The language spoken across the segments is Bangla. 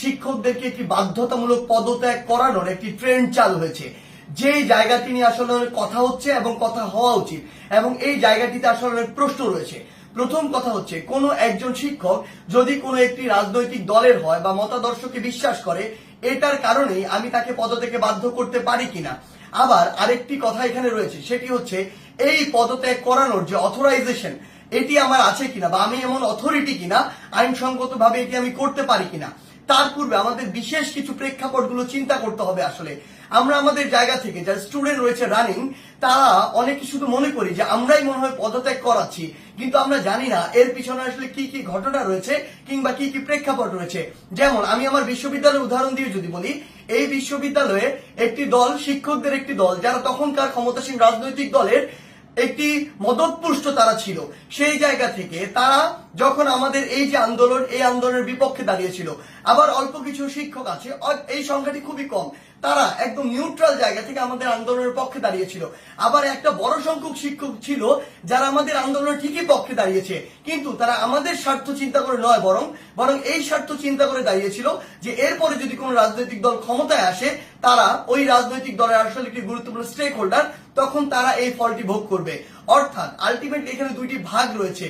শিক্ষকদেরকে একটি বাধ্যতামূলক পদত্যাগ করানোর একটি ট্রেন্ড চালু হয়েছে। যে জায়গাটি নিয়ে আসলে অনেক কথা হচ্ছে এবং কথা হওয়া উচিত, এবং এই জায়গাটিতে আসলে অনেক প্রশ্ন রয়েছে। প্রথম কথা হচ্ছে, কোন একজন শিক্ষক যদি কোনো একটি রাজনৈতিক দলের হয় বা মতাদর্শকে বিশ্বাস করে, এটার কারণেই আমি তাকে পদত্যাগে বাধ্য করতে পারি কিনা। আবার আরেকটি কথা এখানে রয়েছে, সেটি হচ্ছে এই পদত্যাগ করানোর যে অথরাইজেশন, এটি আমার আছে কিনা, বা আমি এমন অথরিটি কিনা, আইনসঙ্গত ভাবে এটি আমি করতে পারি কিনা। তার পূর্বে আমাদের বিশেষ কিছু প্রেক্ষাপটগুলো চিন্তা করতে হবে। আসলে আমরা আমাদের জায়গা থেকে যারা স্টুডেন্ট রয়েছে রানিং, তারা অনেকে শুধু মনে করি যে আমরাই মনে হয় পদত্যাগ করাচ্ছি, কিন্তু আমরা জানি না এর পিছনে আসলে কি কি ঘটনা রয়েছে কিংবা কি কি প্রেক্ষাপট রয়েছে। যেমন আমি আমার বিশ্ববিদ্যালয়ের উদাহরণ দিয়ে যদি বলি, এই বিশ্ববিদ্যালয়ে একটি দল, শিক্ষকদের একটি দল, যারা তখনকার ক্ষমতাসীন রাজনৈতিক দলের একটি মদতপুষ্ট তারা ছিল। সেই জায়গা থেকে তারা যখন আমাদের এই যে আন্দোলন, এই আন্দোলনের বিপক্ষে দাঁড়িয়েছিল। আবার অল্প কিছু শিক্ষক আছে, এই সংখ্যাটি খুবই কম, তারা একদম নিউট্রাল জায়গা থেকে আমাদের আন্দোলনের পক্ষে দাঁড়িয়েছিল। আবার একটা বড় সংখ্যক শিক্ষক ছিল যারা আমাদের আন্দোলনের ঠিকই পক্ষে দাঁড়িয়েছে, কিন্তু তারা আমাদের স্বার্থ চিন্তা করে নয়, বরং এই স্বার্থ চিন্তা করে দাঁড়িয়েছিল যে এরপরে যদি কোনো রাজনৈতিক দল ক্ষমতায় আসে, তারা ওই রাজনৈতিক দলের আসলে একটি গুরুত্বপূর্ণ স্টেক হোল্ডার, তখন তারা এই ফলটি ভোগ করবে। অর্থাৎ আলটিমেটলি এখানে দুইটি ভাগ রয়েছে।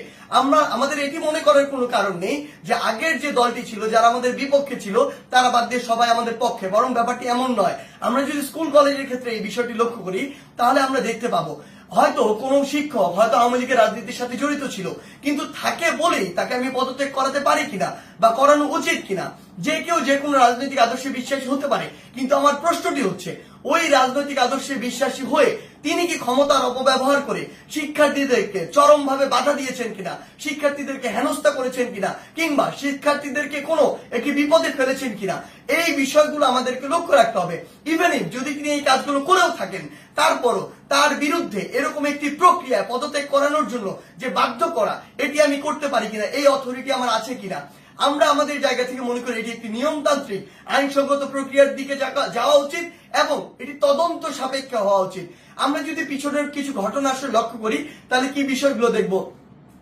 আমাদের এটি মনে করার কোনো কারণ নেই যে আগের যে দলটি ছিল, যারা আমাদের বিপক্ষে ছিল, তারা বাদ দিয়ে সবাই আমাদের পক্ষে, বরং ব্যাপারটি এমন নয়। আমরা যদি স্কুল কলেজের ক্ষেত্রে এই বিষয়টি লক্ষ্য করি, তাহলে আমরা দেখতে পাবো হয়তো কোন শিক্ষক হয়তো আওয়ামী লীগের রাজনীতির সাথে জড়িত ছিল, কিন্তু থাকে বলেই তাকে আমি পদত্যাগ করাতে পারি কিনা বা করানো উচিত কিনা। যে কেউ যে কোনো রাজনৈতিক আদর্শে বিশ্বাসী হতে পারে, কিন্তু আমার প্রশ্নটি হচ্ছে, ওই রাজনৈতিক আদর্শে বিশ্বাসী হয়ে তিনি কি ক্ষমতার অপব্যবহার করে শিক্ষার্থীদেরকে চরমভাবে বাধা দিয়েছেন কিনা, শিক্ষার্থীদেরকে হেনস্থা করেছেন কিনা, কিংবা শিক্ষার্থীদেরকে কোনো একটি বিপদে ফেলেছেন কিনা, এই বিষয়গুলো আমাদেরকে লক্ষ্য রাখতে হবে। ইভেন যদি তিনি এই কাজগুলো করেও থাকেন, তারপরও তার বিরুদ্ধে এরকম একটি প্রক্রিয়া পদত্যাগ করানোর জন্য যে বাধ্য করা, এটি আমি করতে পারি কিনা, এই অথরিটি আমার আছে কিনা। আমরা আমাদের জায়গা থেকে মনে করি এটি একটি নিয়মতান্ত্রিক আইনসঙ্গত প্রক্রিয়ার দিকে যাওয়া উচিত এবং এটি তদন্ত সাপেক্ষ হওয়া উচিত। আমরা যদি পিছনের কিছু ঘটনা আসলে লক্ষ্য করি, তাহলে কি বিষয়গুলো দেখব?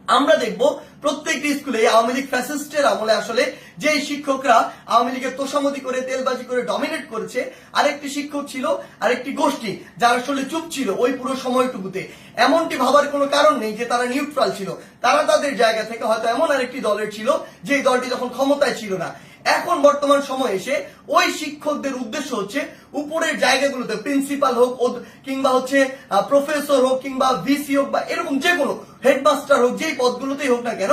আমরা দেখব প্রত্যেকটি স্কুলে আওয়ামী লীগ ফ্যাসিস্টের আমলে আসলে যে শিক্ষকরা আওয়ামী লীগের তোষামতি করে, তেলবাজি করে ডমিনেট করেছে, আরেকটি শিক্ষক ছিল, আরেকটি গোষ্ঠী যারা আসলে চুপ ছিল ওই পুরো সময়টুকুতে। এমনটি ভাবার কোনো কারণ নেই যে তারা নিউট্রাল ছিল, তারা তাদের জায়গা থেকে হয়তো এমন আরেকটি দলের ছিল যে দলটি তখন ক্ষমতায় ছিল না। এখন বর্তমান সময় এসে ওই শিক্ষকদের উদ্দেশ্য হচ্ছে উপরের জায়গাগুলোতে, প্রিন্সিপাল হোক কিংবা হচ্ছে প্রফেসর হোক কিংবা ভিসি হোক বা এরকম যে কোনো হেডমাস্টার হোক, যেই পদগুলোতেই হোক না কেন,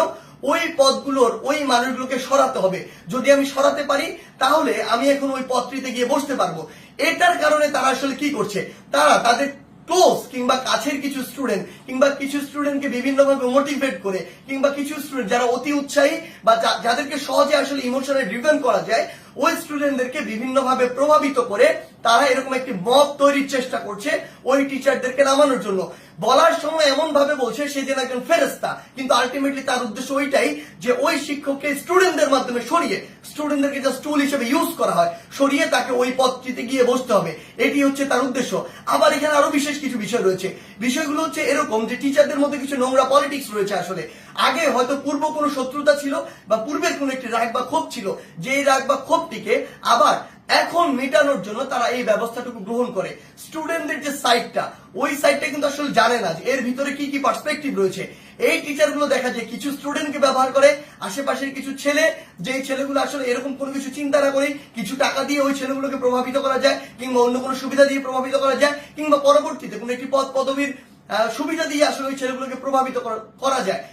ওই পদগুলোর ওই মানুষগুলোকে সরাতে হবে। যদি আমি সরাতে পারি, তাহলে আমি এখন ওই পদটিতে গিয়ে বসতে পারবো। এটার কারণে তারা আসলে কি করছে, তারা তাদের ক্লোজ কিংবা কাছের কিছু স্টুডেন্ট কিংবা কিছু স্টুডেন্টকে বিভিন্নভাবে মোটিভেট করে, কিংবা কিছু স্টুডেন্ট যারা অতি উৎসাহী বা যাদেরকে সহজে আসলে ইমোশনালি ড্রিভেন করা যায়, ওই স্টুডেন্টদেরকে বিভিন্নভাবে প্রভাবিত করে তারা এরকম একটি মব তৈরির চেষ্টা করছে ওই টিচারদেরকে নামানোর জন্য। বলার সময় এমন ভাবে বলছে সে যেন একজন ফেরেশতা, কিন্তু আলটিমেটলি তার উদ্দেশ্য ওইটাই যে ওই শিক্ষককে স্টুডেন্টদের মাধ্যমে সরিয়ে, স্টুডেন্টদেরকে জাস্ট টুল হিসেবে ইউজ করা হয়, সরিয়ে তাকে ওই পদটিতে গিয়ে বসতে হবে, এটি হচ্ছে তার উদ্দেশ্য। আবার এখানে আরো বিশেষ কিছু বিষয় রয়েছে। বিষয়গুলো হচ্ছে এরকম যে টিচারদের মধ্যে কিছু নোংরা পলিটিক্স রয়েছে। আসলে আগে হয়তো পূর্ব কোনো শত্রুতা ছিল বা পূর্বের কোনো একটি রাগ বা ক্ষোভ ছিল, যেই রাগ বা ক্ষোভটিকে আবার এখন মেটানোর জন্য তারা এই ব্যবস্থাটুকু গ্রহণ করে। স্টুডেন্টদের যে সাইডটা, ওই সাইডটা কিন্তু আসলে জানে না যে এর ভিতরে কি কি পার্সপেক্টিভ রয়েছে। এই টিচারগুলো দেখা যায় কিছু স্টুডেন্টকে ব্যবহার করে, আশেপাশের কিছু ছেলে, যেই ছেলেগুলো আসলে এরকম কোনো কিছু চিন্তা না করে কিছু টাকা দিয়ে ওই ছেলেগুলোকে প্রভাবিত করা যায়, কিংবা অন্য কোনো সুবিধা দিয়ে প্রভাবিত করা যায়, কিংবা পরবর্তীতে কোনো একটি পদ পদবীর সুবিধা দিয়ে আসলে ওই ছেলেগুলোকে প্রভাবিত করা যায়।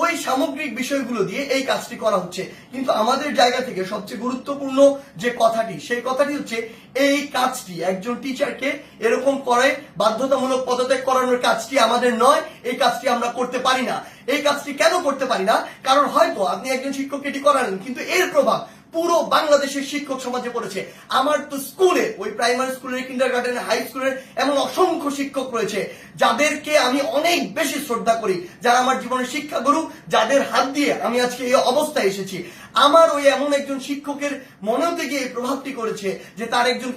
ওই সামগ্রিক বিষয়গুলো দিয়ে এই কাজটি করা হচ্ছে। কিন্তু আমাদের জায়গা থেকে সবচেয়ে গুরুত্বপূর্ণ যে কথাটি, সেই কথাটি হচ্ছে এই কাজটি একজন টিচারকে এরকম করে বাধ্যতামূলক পদত্যাগ করানোর কাজটি আমাদের নয়, এই কাজটি আমরা করতে পারি না। এই কাজটি কেন করতে পারি না? কারণ হয়তো আপনি একজন শিক্ষককে এটি করালেন, কিন্তু এর প্রভাব পুরো বাংলাদেশের শিক্ষক সমাজে পড়েছে। আমার তো স্কুলে, ওই প্রাইমারি স্কুলের, কিন্ডারগার্টেনের, হাই স্কুলের এমন অসংখ্য শিক্ষক রয়েছে যাদেরকে আমি অনেক বেশি শ্রদ্ধা করি, যারা আমার জীবনের শিক্ষাগুরু, যাদের হাত দিয়ে আমি আজকে এই অবস্থায় এসেছি। আমার ওই এমন একজন শিক্ষকের মনেও থেকে এই প্রভাবটি করেছে যে তার একজন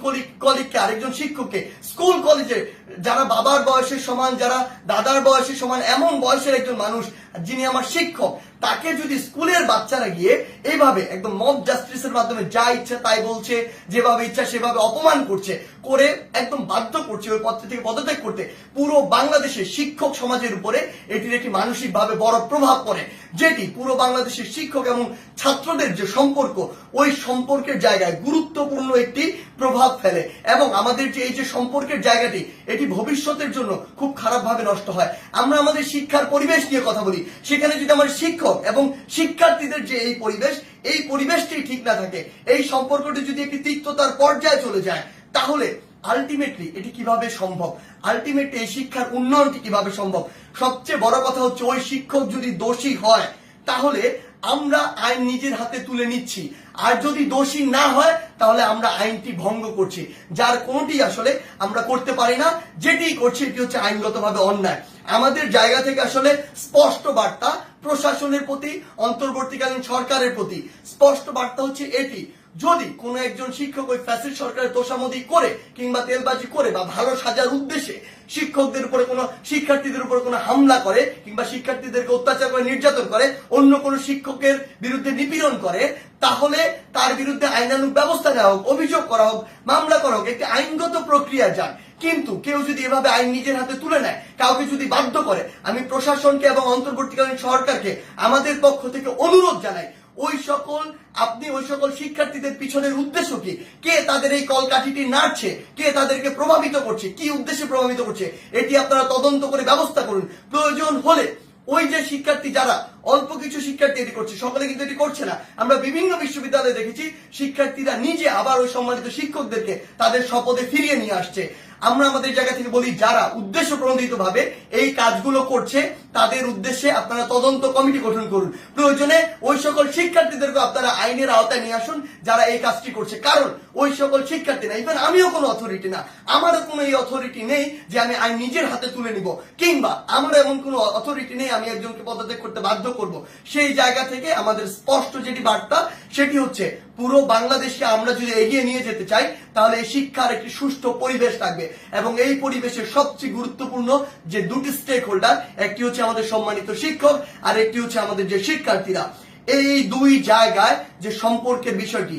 কলিগকে, আরেকজন শিক্ষককে, স্কুল কলেজে যারা বাবার বয়সের সমান, যারা দাদার বয়সের সমান, এমন বয়সের একজন মানুষ যিনি আমার শিক্ষক, তাকে যদি স্কুলের বাচ্চারা গিয়ে এইভাবে একদম মব জাস্টিসের মাধ্যমে যা ইচ্ছা তাই বলছে, যেভাবে ইচ্ছা সেভাবে অপমান করছে, করে একদম বাধ্য করছে ওই পদ থেকে পদত্যাগ করতে, পুরো বাংলাদেশের শিক্ষক সমাজের উপরে এটির একটি মানসিকভাবে বড় প্রভাব পড়ে, যেটি পুরো বাংলাদেশের শিক্ষক এবং ছাত্রদের যে সম্পর্ক, ওই সম্পর্কের জায়গায় গুরুত্বপূর্ণ একটি প্রভাব ফেলে এবং আমাদের যে এই যে সম্পর্কের জায়গাটি, এটি ভবিষ্যতের জন্য খুব খারাপভাবে নষ্ট হয়। আমরা আমাদের শিক্ষার পরিবেশ নিয়ে কথা বলি, সেখানে যদি আমার শিক্ষক এবং শিক্ষার্থীদের যে এই পরিবেশটি ঠিক না থাকে, এই সম্পর্কটি যদি একটি তিক্ততার পর্যায়ে চলে যায়, তাহলে আলটিমেটলি এটি কিভাবে সম্ভব? আলটিমেটলি এই শিক্ষার উন্নয়নটি কিভাবে সম্ভব? সবচেয়ে বড় কথা হচ্ছে, ওই শিক্ষক যদি দোষী হয় তাহলে আমরা আইন নিজের হাতে তুলে নিচ্ছি, আর যদি দোষী না হয় তাহলে আমরা আইনটি ভঙ্গ করছি, যার কোনোটি আসলে আমরা করতে পারি না। যেটি করছি এটি হচ্ছে আইনগতভাবে অন্যায়। আমাদের জায়গা থেকে আসলে স্পষ্ট বার্তা প্রশাসনের প্রতি, অন্তর্বর্তীকালীন সরকারের প্রতি স্পষ্ট বার্তা হচ্ছে এটি, যদি কোন একজন শিক্ষক ওই ফ্যাসিস্ট সরকারের তোষামোদি করে কিংবা তেলবাজি করে বা ভালো সাজার উদ্দেশ্যে শিক্ষকদের উপরে কোনো, শিক্ষার্থীদের উপরে কোনো হামলা করে কিংবা শিক্ষার্থীদেরকে অত্যাচার করে, নির্যাতন করে, অন্য কোনো শিক্ষকের বিরুদ্ধে নিপীড়ন করে, তাহলে তার বিরুদ্ধে আইনানুগ ব্যবস্থা নেওয়া হোক, অভিযোগ করা হোক, মামলা করা হোক, একটি আইনগত প্রক্রিয়া যান। কিন্তু কেউ যদি এভাবে আইন নিজের হাতে তুলে নেয়, কাউকে যদি বাধ্য করে, আমি প্রশাসনকে এবং অন্তর্বর্তীকালীন সরকারকে আমাদের পক্ষ থেকে অনুরোধ জানাই, ওই সকল শিক্ষার্থীদের পিছনের উদ্দেশ্য কি, কে তাদের এই কলকাঠিটি নাড়ছে, কে তাদেরকে প্রভাবিত করছে, কি উদ্দেশ্যে প্রভাবিত করছে, এটি আপনারা তদন্ত করে ব্যবস্থা করুন। প্রয়োজন হলে ওই যে শিক্ষার্থী, যারা অল্প কিছু শিক্ষার্থী এটি করছে, সকলে কিন্তু এটি করছে না। আমরা বিভিন্ন বিশ্ববিদ্যালয়ে দেখেছি শিক্ষার্থীরা নিজে আবার ওই সম্মানিত শিক্ষকদেরকে তাদের শপথে ফিরিয়ে নিয়ে আসছে। আমরা আমাদের জায়গা থেকে বলি, যারা উদ্দেশ্য প্রণোদিত ভাবে এই কাজগুলো করছে তাদের উদ্দেশ্যে আপনারা তদন্ত কমিটি গঠন করুন। প্রয়োজনে ওই সকল শিক্ষার্থীদেরকে আপনারা আইনের আওতায় নিয়ে আসুন যারা এই কাজটি করছে। কারণ ওই সকল শিক্ষার্থী না, ইভেন আমিও কোনো অথরিটি না, আমারও কোনো এই অথরিটি নেই যে আমি আইন নিজের হাতে তুলে নিব, কিংবা আমার এমন কোনো অথরিটি নেই আমি একজনকে পদত্যাগ করতে বাধ্য করব। সেই জায়গা থেকে আমাদের স্পষ্ট যেটি বার্তা, সেটি হচ্ছে পুরো বাংলাদেশকে আমরা যদি এগিয়ে নিয়ে যেতে চাই, তাহলে এই শিক্ষার একটি সুষ্ঠু পরিবেশ থাকবে এবং এই পরিবেশের সবচেয়ে গুরুত্বপূর্ণ যে দুটি স্টেক হোল্ডার, একটি হচ্ছে আমাদের সম্মানিত শিক্ষক আর একটি হচ্ছে আমাদের যে শিক্ষার্থীরা। এই দুই জায়গায় যে সম্পর্কের বিষয়টি,